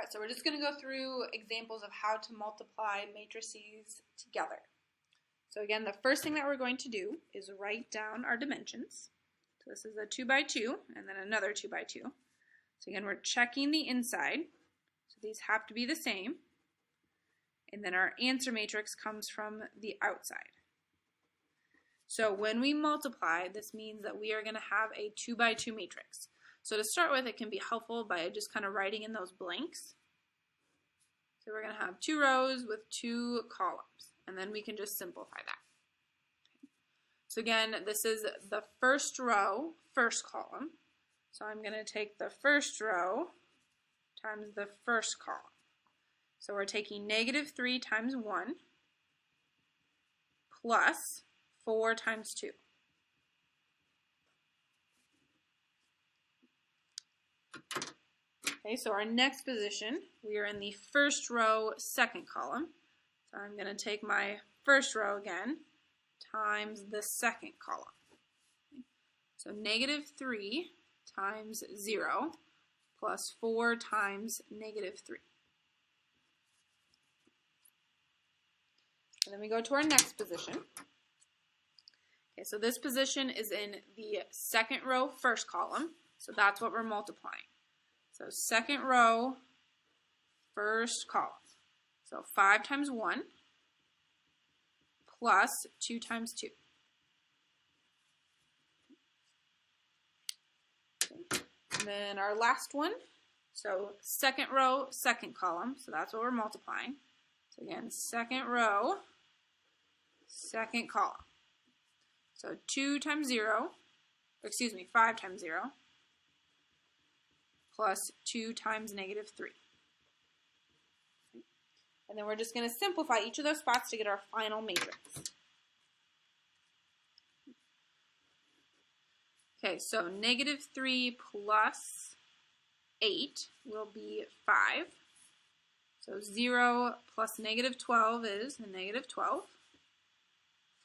All right, so we're just going to go through examples of how to multiply matrices together. So again, the first thing that we're going to do is write down our dimensions. So this is a 2 by 2 and then another 2 by 2. So again, we're checking the inside. So these have to be the same. And then our answer matrix comes from the outside. So when we multiply, this means that we are going to have a 2 by 2 matrix. So to start with, it can be helpful by just kind of writing in those blanks. So we're going to have 2 rows with 2 columns, and then we can just simplify that. So again, this is the first row, first column. So I'm going to take the first row times the first column. So we're taking -3 times 1 plus 4 times 2. Okay, so our next position, we are in the first row, second column. So I'm going to take my first row again times the second column. Okay. So -3 times 0 plus 4 times -3. And then we go to our next position. Okay, so this position is in the second row, first column. So that's what we're multiplying. So second row, first column. So 5 times 1 plus 2 times 2. Okay. And then our last one, so second row, second column. So that's what we're multiplying. So again, second row, second column. So 5 times 0 plus 2 times -3. And then we're just going to simplify each of those spots to get our final matrix. Okay, so -3 plus 8 will be 5. So 0 plus -12 is -12.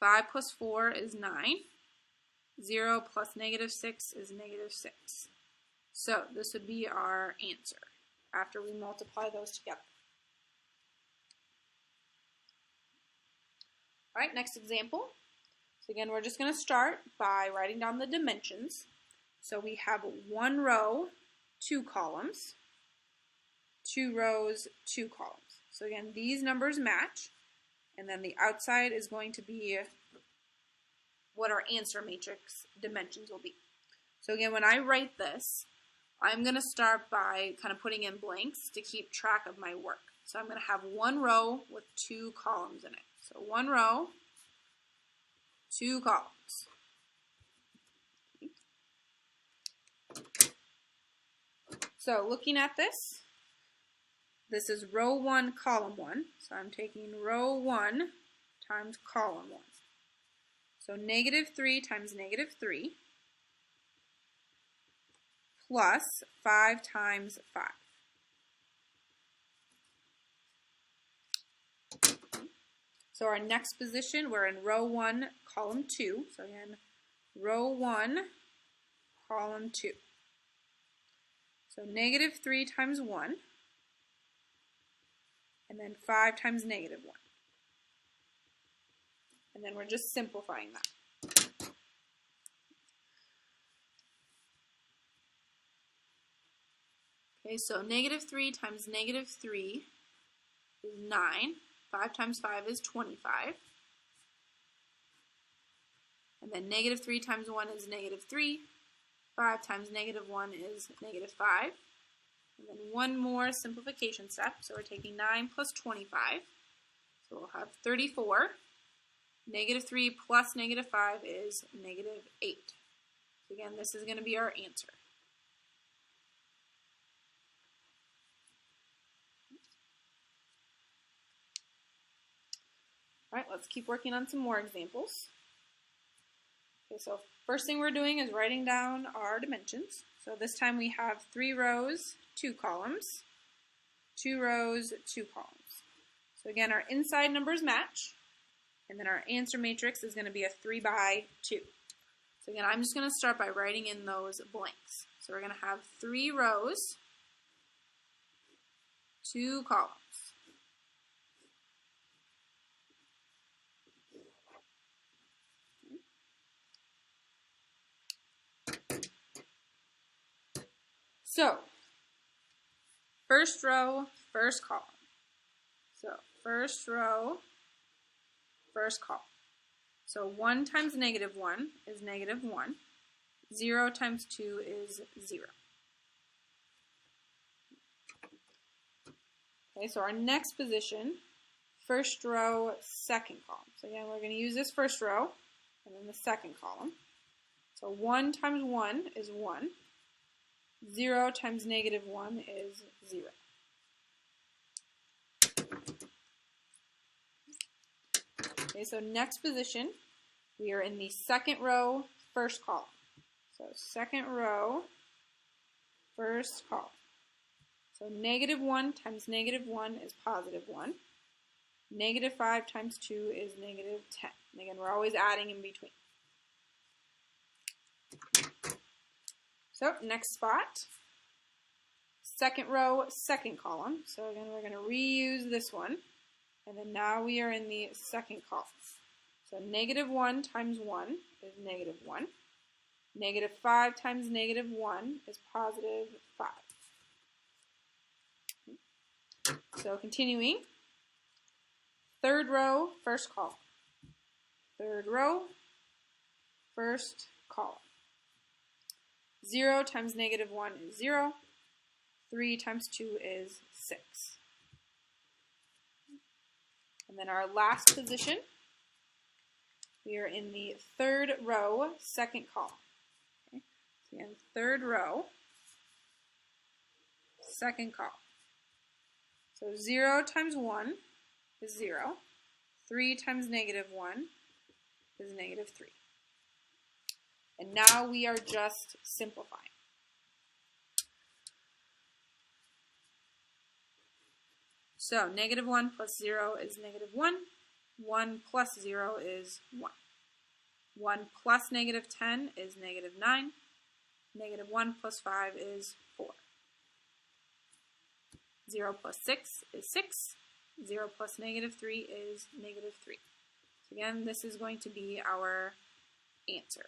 5 plus 4 is 9. 0 plus -6 is -6. So this would be our answer after we multiply those together. All right, next example. So again, we're just going to start by writing down the dimensions. So we have 1 row, 2 columns, 2 rows, 2 columns. So again, these numbers match, and then the outside is going to be what our answer matrix dimensions will be. So again, when I write this, I'm going to start by kind of putting in blanks to keep track of my work. So I'm going to have 1 row with 2 columns in it. So 1 row, 2 columns. So looking at this, this is row 1, column 1. So I'm taking row 1 times column 1. So -3 times -3 plus 5 times 5. So our next position, we're in row 1, column 2. So again, row 1, column 2. So -3 times 1, and then 5 times -1. And then we're just simplifying that. Okay, so -3 times -3 is 9. 5 times 5 is 25. And then -3 times 1 is -3. 5 times -1 is -5. And then one more simplification step. So we're taking 9 plus 25. So we'll have 34. -3 plus -5 is -8. So again, this is going to be our answer. All right, let's keep working on some more examples. Okay, so first thing we're doing is writing down our dimensions. So this time we have 3 rows, 2 columns, 2 rows, 2 columns. So again, our inside numbers match, and then our answer matrix is going to be a 3 by 2. So again, I'm just going to start by writing in those blanks. So we're going to have 3 rows, 2 columns. So, first row, first column. So, first row, first column. So 1 times negative 1 is negative 1. 0 times 2 is 0. Okay, so our next position, first row, second column. So again, we're going to use this first row and then the second column. So 1 times 1 is 1. 0 times negative 1 is 0. Okay, so next position, we are in the second row, first column. So second row, first column. So negative 1 times negative 1 is positive 1. Negative 5 times 2 is negative 10. And again, we're always adding in between. So next spot, second row, second column. So again, we're going to reuse this one. And then now we are in the second column. So negative 1 times 1 is negative 1. Negative 5 times negative 1 is positive 5. So continuing, third row, first column. Third row, first column. 0 times negative 1 is 0. 3 times 2 is 6. And then our last position, we are in the third row, second column. Okay. So again, third row, second column. So 0 times 1 is 0. 3 times negative 1 is negative 3. And now we are just simplifying. So negative 1 plus 0 is negative 1. 1 plus 0 is 1. 1 plus negative 10 is negative 9. Negative 1 plus 5 is 4. 0 plus 6 is 6. 0 plus negative 3 is negative 3. So again, this is going to be our answer.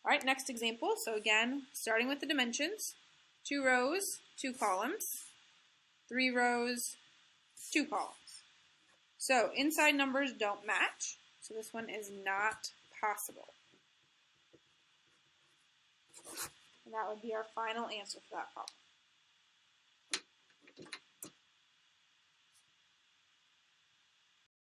All right, next example. So again, starting with the dimensions, 2 rows, 2 columns, 3 rows, 2 columns. So inside numbers don't match, so this one is not possible. And that would be our final answer for that problem.